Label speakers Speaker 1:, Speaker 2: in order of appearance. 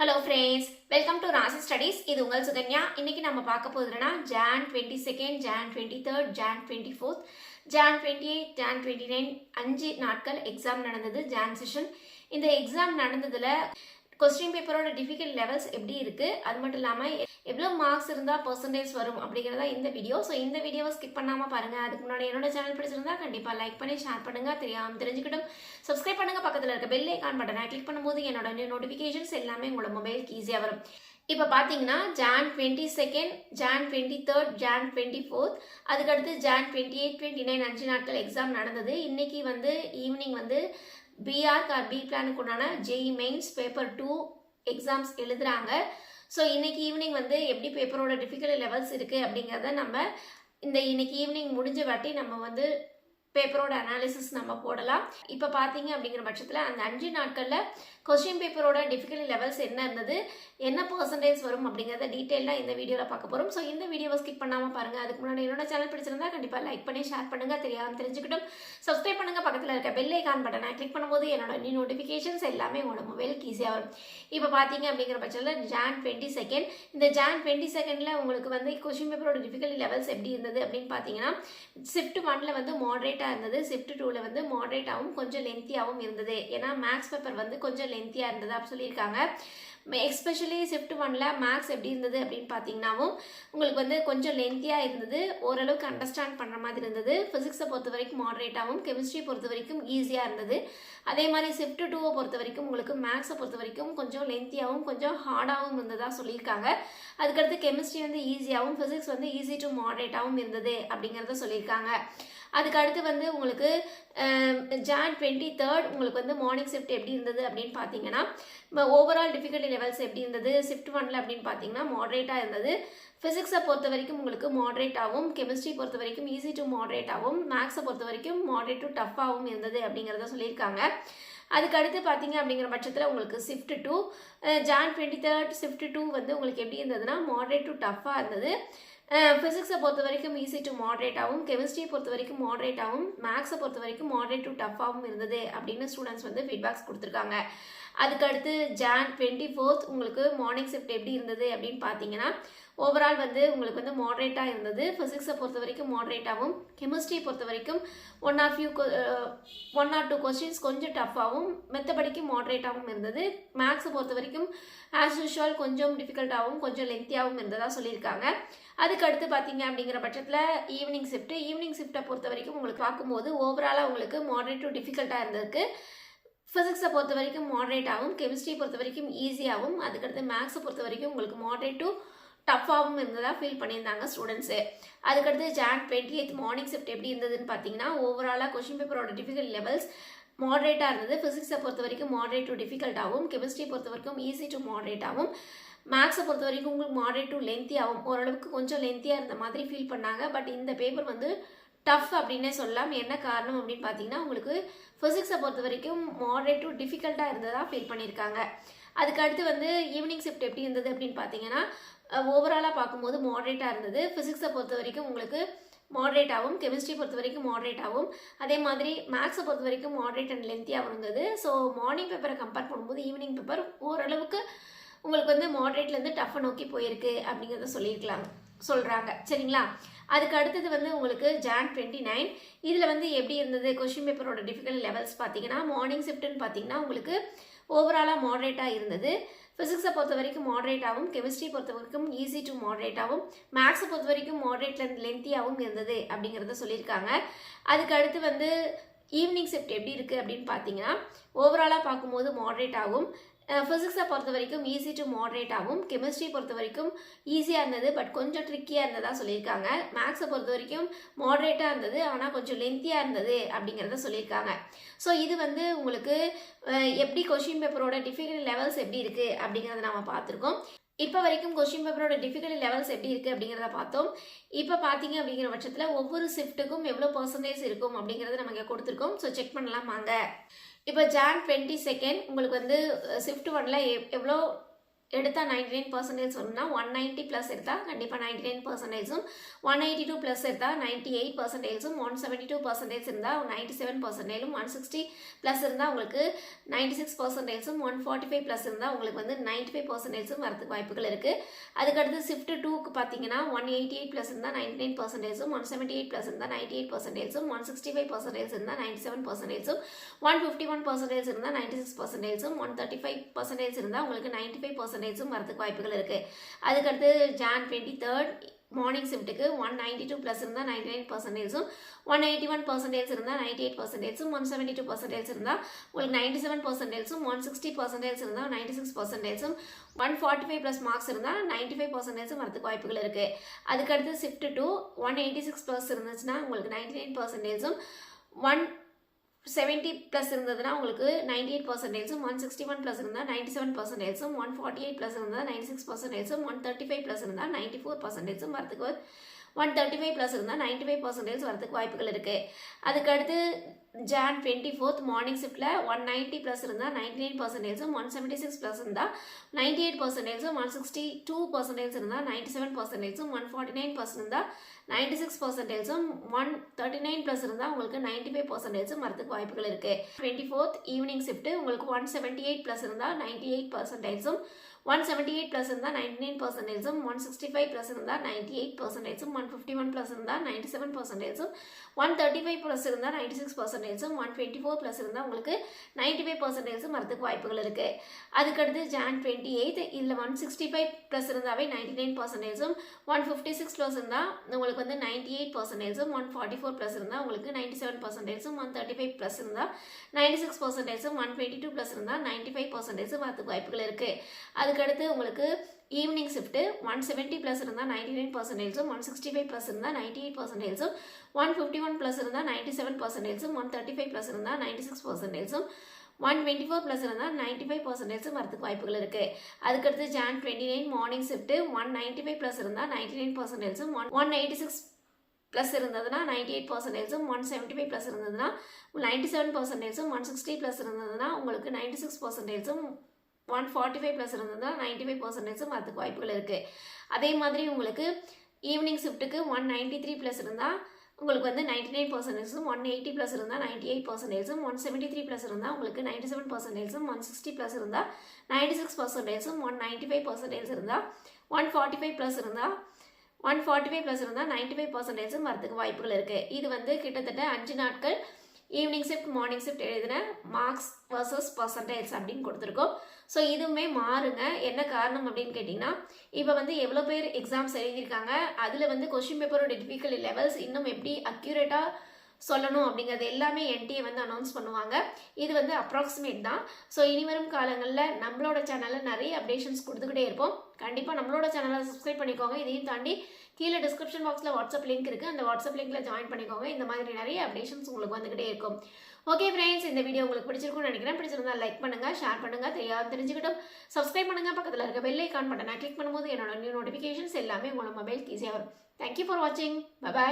Speaker 1: Hello friends, welcome to ராசி studies. இது உங்கள் சுகன்யா. இன்னைக்கு நம்ம பார்க்க போகுதுன்னா John 22, John 23, John 24, John 28, John 29 5 நாட்கள் எக்ஸாம் நடந்தது. John session. இந்த எக்ஸாம் நடந்ததுல கொஸ்டின் பேப்பரோட டிஃபிகல்ட் லெவல்ஸ் எப்படி இருக்கு, அது மட்டும் இல்லாமல் எவ்வளோ மார்க்ஸ் இருந்தால் பர்சன்டேஜ் வரும் அப்படிங்கிறதா இந்த வீடியோ. ஸோ இந்த வீடியோவை ஸ்கிப் பண்ணாமல் பாருங்கள். அதுக்கு முன்னாடி என்னோட சேனல் பிடிச்சிருந்தா கண்டிப்பாக லைக் பண்ணி ஷேர் பண்ணுங்கள். தெரிஞ்சுக்கிட்டும் சப்ஸ்கிரைப் பண்ணுங்கள். பக்கத்தில் இருக்க பெல் ஐக்கான் பட்டனை கிளிக் பண்ணும்போது என்னோட நோட்டிஃபிகேஷன்ஸ் எல்லாமே உங்களோட மொபைலுக்கு ஈஸியாக வரும். இப்போ பார்த்தீங்கன்னா ஜான் 22, ஜான் 23, ஜான் 24, அதுக்கடுத்து ஜான் 28, 29 5 நாட்கள் எக்ஸாம் நடந்தது. இன்னைக்கு ஈவினிங் பிஆர்க் ஆர் பி பிளானுக்கு உண்டான ஜேஇ மெயின்ஸ் பேப்பர் 2 எக்ஸாம்ஸ் எழுதுறாங்க. ஸோ இன்னைக்கு ஈவினிங் எப்படி பேப்பரோட டிஃபிகல்ட் லெவல்ஸ் இருக்குது அப்படிங்கிறத நம்ம இன்னைக்கு ஈவினிங் முடிஞ்ச வாட்டி நம்ம பேப்பரோட அனாலிசிஸ் நம்ம போடலாம். இப்போ பார்த்தீங்க அப்படிங்கிற பட்சத்தில் அந்த 5 நாட்களில் கொஸ்டின் பேப்பரோட டிஃபிகல்ட் லெவல்ஸ் என்ன இருந்தது, என்ன பர்சன்டேஜ் வரும் அப்படிங்கிறத டீட்டெயிலாக இந்த வீடியோவில் பார்க்க போகிறோம். ஸோ இந்த வீடியோவை ஸ்கிப் பண்ணாமல் பாருங்கள். அதுக்கு முன்னாடி என்னோட சேனல் பிடிச்சிருந்தா கண்டிப்பாக லைக் பண்ணி ஷேர் பண்ணுங்கள். தெரிஞ்சுக்கிட்டும் சப்ஸ்கிரைப் பண்ணுங்கள். பக்கத்தில் இருக்க பெல் ஐக்கான் பட்டனை கிளிக் பண்ணும்போது என்னோட நோட்டிஃபிகேஷன்ஸ் எல்லாமே உங்களோட மொபைலுக்கு ஈஸியாக வரும். இப்போ பார்த்தீங்க அப்படிங்கிற பட்சத்தில் ஜான் 22, இந்த ஜான் 22 உங்களுக்கு கொஸ்டின் பேப்பரோட டிஃபிகல்ட் லெவல்ஸ் எப்படி இருந்தது அப்படின்னு பார்த்தீங்கன்னா ஷிஃப்ட் 1 மாடரேட்டாக இருந்தது, ஷிஃப்ட் 2 மாடரேட்டாகவும் கொஞ்சம் லென்த்தியாகவும் இருந்தது. ஏன்னா மேக்ஸ் பேப்பர் கொஞ்சம் லென்த்தியாக இருந்தது அப்படி சொல்லியிருக்காங்க. எஸ்பெஷலி ஷிஃப்ட் 1 மேக்ஸ் எப்படி இருந்தது அப்படின்னு பார்த்தீங்கன்னாவும் உங்களுக்கு கொஞ்சம் லென்த்தியாக இருந்தது, ஓரளவுக்கு அண்டர்ஸ்டாண்ட் பண்ணுற மாதிரி இருந்தது. ஃபிசிக்ஸை பொறுத்த வரைக்கும் மாடரேட்டாகவும், கெமிஸ்ட்ரி பொறுத்த வரைக்கும் ஈஸியாக இருந்தது. அதே மாதிரி ஷிஃப்ட் 2 பொறுத்த வரைக்கும் உங்களுக்கு மேக்ஸை பொறுத்த வரைக்கும் கொஞ்சம் லென்த்தியாகவும் கொஞ்சம் ஹார்டாகவும் இருந்ததாக சொல்லியிருக்காங்க. அதுக்கடுத்து கெமிஸ்ட்ரி ஈஸியாகவும், ஃபிசிக்ஸ் ஈஸி டு மாடரேட்டாகவும் இருந்தது அப்படிங்கிறத சொல்லியிருக்காங்க. அதுக்கு அடுத்து உங்களுக்கு ஜான் 23 உங்களுக்கு மார்னிங் ஷிஃப்ட் எப்படி இருந்தது அப்படின்னு பார்த்தீங்கன்னா ஓவரால் டிஃபிகல்ட்டி லெவல்ஸ் எப்படி இருந்தது ஷிஃப்ட் 1 அப்படின்னு பார்த்தீங்கன்னா மாடரேட்டாக இருந்தது. ஃபிசிக்ஸை பொறுத்த வரைக்கும் உங்களுக்கு மாடரேட்டாகவும், கெமிஸ்ட்ரி பொறுத்த வரைக்கும் ஈஸி டு மாடரேட்டாகவும், மேக்ஸை பொறுத்த வரைக்கும் மாடரேட் டு டஃப்பாகவும் இருந்தது அப்படிங்கிறத சொல்லியிருக்காங்க. அதுக்கு அடுத்து பார்த்தீங்க அப்படிங்கிற பட்சத்தில் உங்களுக்கு ஷிஃப்ட் 2 ஜான் 23 ஷிஃப்ட் 2 உங்களுக்கு எப்படி இருந்ததுன்னா மாடரேட் டு டஃப்பாக இருந்தது. ஃபிசிக்ஸை பொறுத்த வரைக்கும் ஈஸி டு மாடரேட்டாகவும், கெமிஸ்ட்ரியை பொறுத்த வரைக்கும் மாடரேட்டாகவும், மேக்ஸை பொறுத்த வரைக்கும் மாடரேட் டு டஃப்பாகவும் இருந்தது அப்படின்னு ஸ்டூடெண்ட்ஸ் ஃபீட்பேக்ஸ் கொடுத்துருக்காங்க. அதுக்கடுத்து ஜான் 24 உங்களுக்கு மார்னிங் ஷிஃப்ட் எப்படி இருந்தது அப்படின்னு பார்த்தீங்கன்னா ஓவரால் உங்களுக்கு மாடரேட்டாக இருந்தது. ஃபிசிக்ஸை பொறுத்த வரைக்கும் மாடரேட்டாகவும், கெமிஸ்ட்ரியை பொறுத்த வரைக்கும் ஒன் ஆர் டூ கொஸ்டின்ஸ் கொஞ்சம் டஃப்பாகவும், மெத்தபடிக்கு மாடரேட்டாகவும் இருந்தது. மேக்ஸை பொறுத்த வரைக்கும் ஆஸ் யூஷுவல் கொஞ்சம் டிஃபிகல்ட்டாகவும் கொஞ்சம் லென்த்தியாகவும் இருந்ததாக சொல்லியிருக்காங்க. அதுக்கு அடுத்து பார்த்தீங்க அப்படிங்கிற பட்சத்தில் ஈவினிங் ஷிஃப்ட்டை பொறுத்த வரைக்கும் உங்களுக்கு பார்க்கும்போது ஓவராலாக உங்களுக்கு மாடரேட் டு டிஃபிகல்ட்டாக இருந்ததுக்கு. ஃபிசிக்ஸை பொறுத்த வரைக்கும் மாடரேட்டாகவும், கெமிஸ்ட்ரி பொறுத்த வரைக்கும் ஈஸியாகவும், அதுக்கடுத்து மேக்ஸை பொறுத்த வரைக்கும் உங்களுக்கு மாடரேட் டு டஃப்பாகவும் இருந்ததாக ஃபீல் பண்ணியிருந்தாங்க ஸ்டூடெண்ட்ஸு. அதுக்கடுத்து ஜான் 28 மார்னிங் ஷிஃப்ட் எப்படி இருந்ததுன்னு பார்த்தீங்கன்னா ஓவராலாக கொஸ்டின் பேப்பரோட டிஃபிகல்ட் லெவல்ஸ் மாடரேட்டாக இருந்தது. ஃபிசிக்ஸை பொறுத்த வரைக்கும் மாடரேட் டு டிஃபிகல்ட்டாகவும், கெமிஸ்ட்ரி பொறுத்த வரைக்கும் ஈஸி டு மாடரேட்டாகவும், மேக்ஸை பொறுத்த வரைக்கும் உங்களுக்கு மாடரேட் டு லென்த்தியாகவும், ஓரளவுக்கு கொஞ்சம் லென்த்தியாக இருந்த மாதிரி ஃபீல் பண்ணாங்க. பட் இந்த பேப்பர் டஃப் அப்படின்னே சொல்லலாம். என்ன காரணம் அப்படின்னு பார்த்தீங்கன்னா உங்களுக்கு ஃபிசிக்ஸை பொறுத்த வரைக்கும் மாடரேட் டு டிஃபிகல்ட்டாக இருந்ததாக ஃபீல் பண்ணியிருக்காங்க. அதுக்கு அடுத்து ஈவினிங் ஷிஃப்ட் எப்படி இருந்தது அப்படின்னு பார்த்தீங்கன்னா ஓவராலாக பார்க்கும்போது மாடரேட்டாக இருந்தது. ஃபிசிக்ஸை பொறுத்த வரைக்கும் உங்களுக்கு மாடரேட்டாகவும், கெமிஸ்ட்ரி பொறுத்த வரைக்கும் மாடரேட்டாகவும், அதே மாதிரி மேக்ஸை பொறுத்த வரைக்கும் மாடரேட் அண்ட் லென்த்தியாகவும் இருந்தது. ஸோ மார்னிங் பேப்பரை கம்பேர் பண்ணும்போது ஈவினிங் பேப்பர் ஓரளவுக்கு உங்களுக்கு மாடரேட்லேருந்து டஃப்பை நோக்கி போயிருக்கு அப்படிங்கிறத சொல்கிறாங்க. சரிங்களா? அதுக்கு அடுத்தது உங்களுக்கு ஜான் 29 இதில் எப்படி இருந்தது கொஸ்டின் பேப்பரோட டிஃபிகல்ட் லெவல்ஸ் பார்த்தீங்கன்னா மார்னிங் ஷிஃப்ட்னு பார்த்தீங்கன்னா உங்களுக்கு ஓவராலாக மாடரேட்டாக இருந்தது. ஃபிசிக்ஸை பொறுத்த வரைக்கும் மாடரேட்டாகவும், கெமிஸ்ட்ரி பொறுத்த வரைக்கும் ஈஸி டு மாடரேட்டாகவும், மேக்ஸை பொறுத்த வரைக்கும் மாடரேட்லேருந்து லென்த்தியாகவும் இருந்தது அப்படிங்கிறத சொல்லியிருக்காங்க. அதுக்கு அடுத்து ஈவினிங் ஷிஃப்ட் எப்படி இருக்குது அப்படின்னு பார்த்தீங்கன்னா ஓவராலாக பார்க்கும்போது மாடரேட்டாகவும், ஃபிசிக்ஸை பொறுத்த வரைக்கும் ஈஸி டு மாடரேட்டாகவும், கெமிஸ்ட்ரி பொறுத்த வரைக்கும் ஈஸியாக இருந்தது பட் கொஞ்சம் ட்ரிக்கியாக இருந்ததாக சொல்லியிருக்காங்க. மேக்ஸை பொறுத்த வரைக்கும் மாடரேட்டாக இருந்தது ஆனால் கொஞ்சம் லென்த்தியாக இருந்தது அப்படிங்கிறத சொல்லியிருக்காங்க. ஸோ இது உங்களுக்கு எப்படி கொஸ்டின் பேப்பரோட டிஃபிகல்ட் லெவல்ஸ் எப்படி இருக்குது அப்படிங்கிறத நம்ம பார்த்துருக்கோம். இப்போ வரைக்கும் கொஸ்டின் பேப்பரோட டிஃபிகல்ட் லெவல்ஸ் எப்படி இருக்குது அப்படிங்கிறத பார்த்தோம். இப்போ பார்த்தீங்க அப்படிங்கிற பட்சத்தில் ஒவ்வொரு ஷிஃப்ட்டுக்கும் எவ்வளோ பர்சன்டேஜ் இருக்கும் அப்படிங்கிறத நம்ம இங்கே கொடுத்துருக்கோம். ஸோ செக் பண்ணலாம் வாங்க. இப்போ ஜான் 22 உங்களுக்கு ஷிஃப்ட் 1 எவ்வளோ எடுத்தால் 99% சொன்னா 190 ப்ளஸ் எடுத்தால் கண்டிப்பாக 99%, 182 ப்ளஸ் எடுத்தால் 98%, 172% இருந்தால் 97%, 160 ப்ளஸ் இருந்தால் உங்களுக்கு 96%, 145 ப்ளஸ் இருந்தால் உங்களுக்கு வந்து 95% வரதுக்கு வாய்ப்புகள் இருக்குது. அதுக்கடுத்து ஷிஃப்ட் 2க்கு பார்த்தீங்கன்னா 188 ப்ளஸ் இருந்தால் 99%, 178 ப்ளஸ் இருந்தால் 98%, 165% இருந்தால் 97%, 151% இருந்தால் 96%, 135% இருந்தால் உங்களுக்கு 95% வரதுக்கு வாய்ப்புகள் இருக்குது. அதுக்கடுத்து Jan 23rd மார்னிங் ஷிஃப்ட்டுக்கு 192 ப்ளஸ் இருந்தால் 99%, 181% இருந்தால் 98%, 172% இருந்தால் உங்களுக்கு 97%, 160% இருந்தால் 96%, 145 ப்ளஸ் மார்க்ஸ் இருந்தால் 95% வரதுக்கு வாய்ப்புகள் இருக்குது. அதுக்கடுத்து ஷிஃப்ட் 2 186 ப்ளஸ் இருந்துச்சுன்னா உங்களுக்கு 99%, 170 ப்ளஸ் இருந்ததுன்னா உங்களுக்கு 98%, 161 ப்ளஸ் இருந்தால் 97%, 148 ப்ளஸ் இருந்தால் 96%, 135 ப்ளஸ் இருந்தால் 94% வரதுக்கு 135 ப்ளஸ் இருந்தால் 95% வரதுக்கு வாய்ப்புகள் இருக்குது. அதுக்கடுத்து Jan 24th மார்னிங் ஷிஃப்ட்டில் 190 ப்ளஸ் இருந்தால் 99%, 176 ப்ளஸ் இருந்தால் 98%, 162% இருந்தால் 97%, 149 ப்ளஸ் இருந்தால் 96%, 139 ப்ளஸ் இருந்தால் உங்களுக்கு 95% வரதுக்கு வாய்ப்புகள் இருக்குது. 24th ஈவினிங் ஷிஃப்ட்டு உங்களுக்கு 178 ப்ளஸ் இருந்தால் 98%, 178 ப்ளஸ் இருந்தால் 99%, 165 ப்ளஸ் இருந்தால் 98%, 151 ப்ளஸ் இருந்தால் 97%, 135 ப்ளஸ் இருந்தால் 96%, 124 ப்ளஸ் இருந்தால் உங்களுக்கு 95% வரதுக்கு வாய்ப்புகள் இருக்குது. அதுக்கடுத்து Jan 28th இதில் 165 ப்ளஸ் இருந்தாவே 99%, 156 ப்ளஸ் இருந்தால் உங்களுக்கு வந்து 98%, 144 ப்ளஸ் இருந்தால் உங்களுக்கு 97%, 135 ப்ளஸ் இருந்தால் 96%, 122 ப்ளஸ் இருந்தால் 95% வரதுக்கு வாய்ப்புகள் இருக்குது. அதுக்கடுத்து உங்களுக்கு ஈவினிங் ஷிஃப்ட்டு 170 ப்ளஸ் இருந்தால் 99%, 165 ப்ளஸ் இருந்தால் 98%, 151 ப்ளஸ் இருந்தால் 97%, 135 ப்ளஸ் இருந்தால் 96%, 124 ப்ளஸ் இருந்தால் 95% வரதுக்கு வாய்ப்புகள் இருக்குது. அதுக்கடுத்து Jan 29 மார்னிங் ஷிஃப்ட்டு 195 ப்ளஸ் இருந்தால் 99%, 186 ப்ளஸ் இருந்ததுன்னா 98%, 175 ப்ளஸ் இருந்ததுன்னா 97%, 160 ப்ளஸ் இருந்ததுன்னா உங்களுக்கு 96%, 145 ப்ளஸ் இருந்ததுன்னா 95% வரதுக்கு வாய்ப்புகள் இருக்குது. அதே மாதிரி உங்களுக்கு ஈவினிங் ஷிஃப்ட்டுக்கு 193 ப்ளஸ் இருந்தால் உங்களுக்கு வந்து 99%, 180 ப்ளஸ் இருந்தால் 98%, 173 ப்ளஸ் இருந்தால் உங்களுக்கு 97%, 160 ப்ளஸ் இருந்தால் 96%, 195% இருந்தால் 145 ப்ளஸ் இருந்தால் 95% வரதுக்கு வாய்ப்புகள் இருக்குது. இது வந்து கிட்டத்தட்ட 5 நாட்கள் ஈவினிங் ஷிஃப்ட் மார்னிங் ஷிஃப்ட் எழுதின மார்க்ஸ் வர்சஸ் பர்சன்டேஜ் அப்படின்னு கொடுத்துருக்கோம். ஸோ இதுவுமே மாறுங்க. என்ன காரணம் அப்படின்னு கேட்டிங்கன்னா இப்போ வந்து எவ்வளோ பேர் எக்ஸாம்ஸ் எழுதியிருக்காங்க, அதில் வந்து கொஷின் பேப்பரோட டிஃபிகல்ட்டி லெவல்ஸ் இன்னும் எப்படி அக்யூரேட்டாக சொல்லணும் அப்படிங்கிறது எல்லாமே என்டிஏ வந்து அனௌன்ஸ் பண்ணுவாங்க. இது வந்து அப்ராக்சிமேட் தான். ஸோ இனிவரும் காலங்களில் நம்மளோட சேனலில் நிறைய அப்டேஷன்ஸ் கொடுத்துக்கிட்டே இருப்போம். கண்டிப்பாக நம்மளோட சேனலை சப்ஸ்கிரைப் பண்ணிக்கோங்க. இதையும் தாண்டி கீழே டிஸ்கிரிப்ஷன் பாக்ஸில் வாட்ஸ்அப் லிங்க் இருக்குது, அந்த வாட்ஸ்அப் லிங்க்கில் ஜாயின் பண்ணிக்கோங்க. இந்த மாதிரி நிறைய அப்டேஷன்ஸ் உங்களுக்கு வந்துக்கிட்டே இருக்கும். ஓகே ஃப்ரெண்ட்ஸ், இந்த வீடியோ உங்களுக்கு பிடிச்சிருக்கும்னு நினைக்கிறேன். பிடிச்சிருந்தா லைக் பண்ணுங்கள், ஷேர் பண்ணுங்கள், தெரிஞ்சுக்கிட்டும் சப்ஸ்கிரைப் பண்ணுங்கள். பக்கத்தில் இருக்க பெல் ஐகான் பட்டனை கிளிக் பண்ணும்போது என்னோட நியூ நோட்டிஃபிகேஷன்ஸ் எல்லாமே உங்களோட மொபைல் ஈஸியாக வரும். தேங்க்யூ ஃபார் வாட்சிங். பை.